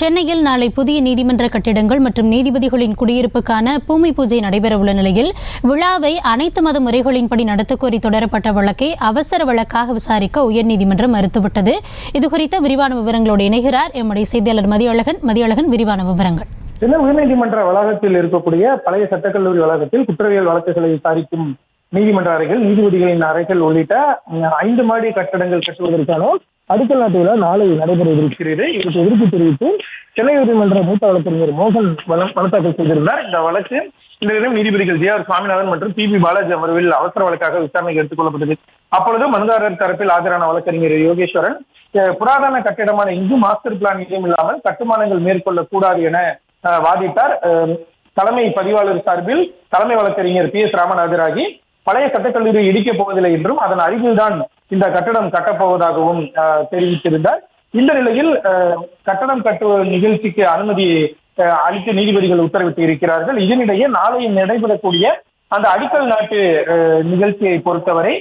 சென்னையில் நாளை புதிய நீதிமன்ற கட்டிடங்கள் மற்றும் நீதிபதிகளின் குடியிருப்புக்கான பூமி பூஜை நடைபெறவுள்ள நிலையில் விழாவை அனைத்து மத முறைகளின்படி நடத்தக்கோரி தொடரப்பட்ட வழக்கை அவசர வழக்காக விசாரிக்க உயர்நீதிமன்றம் மறுத்துவிட்டது. இதுகுறித்த விரிவான விவரங்களோடு இணைகிறார் எம்முடைய செய்தியாளர் மதியழகன். விரிவான விவரங்கள். சென்னை உயர்நீதிமன்ற வளாகத்தில் இருக்கக்கூடிய பழைய சட்டக்கல்லூரி வளாகத்தில் குற்றவியல் வழக்குகளை விசாரிக்கும் நீதிமன்ற அறைகள், நீதிபதிகளின் அறைகள் உள்ளிட்ட 5 மாடி கட்டடங்கள் கட்டுவதற்கான அடிக்கல் நாட்டு விழா நாளை நடைபெறவிருக்கிறது. இதற்கு எதிர்ப்பு தெரிவித்து சென்னை உயர்நீதிமன்ற மூத்த வழக்கறிஞர் மோகன் மனு தாக்கல் செய்திருந்தார். இந்த வழக்கு இந்த தினம் நீதிபதிகள் ஜே.ஆர். சுவாமிநாதன் மற்றும் பி.பி. பாலாஜி அமர்வில் அவசர வழக்காக விசாரணைக்கு எடுத்துக் கொள்ளப்பட்டது. அப்பொழுது மனுதாரர் தரப்பில் ஆஜரான வழக்கறிஞர் யோகேஸ்வரன், புராதன கட்டிடமான இங்கு மாஸ்டர் பிளான் எதுவும் இல்லாமல் கட்டுமானங்கள் மேற்கொள்ளக்கூடாது என வாதிட்டார். தலைமை பதிவாளர் சார்பில் தலைமை வழக்கறிஞர் பி.எஸ். ராமன் ஆஜராகி பழைய சட்டக்கல்லூரி இடிக்கப் போவதில்லை என்றும் அதன் அருகில்தான் இந்த கட்டடம் கட்டப்போவதாகவும் தெரிவித்திருந்தார். இந்த நிலையில் கட்டடம் கட்டுவ நிகழ்ச்சிக்கு அனுமதி அளித்து நீதிபதிகள் உத்தரவிட்டு இருக்கிறார்கள். இதனிடையே நாளை நடைபெறக்கூடிய அந்த அடிக்கல் நாட்டு நிகழ்ச்சியை பொறுத்தவரை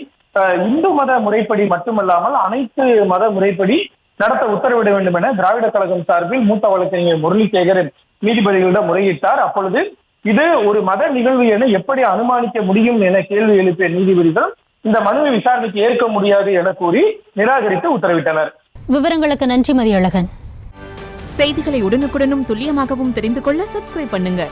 இந்து மத முறைப்படி மட்டுமல்லாமல் அனைத்து மத முறைப்படி நடத்த உத்தரவிட வேண்டும் என திராவிட கழகம் சார்பில் மூத்த வழக்கறிஞர் முரளிசேகர் நீதிபதிகளிடம் முறையிட்டார். அப்பொழுது இது ஒரு மத நிகழ்வு என எப்படி அனுமானிக்க முடியும் என கேள்வி எழுப்பிய நீதிபதிகள் இந்த மனுவை விசாரணைக்கு ஏற்க முடியாது என கூறி நிராகரித்து உத்தரவிட்டனர். விவரங்களுக்கு நன்றி மதியழகன். செய்திகளை உடனுக்குடனும் துல்லியமாகவும் தெரிந்து கொள்ள சப்ஸ்கிரைப் பண்ணுங்க.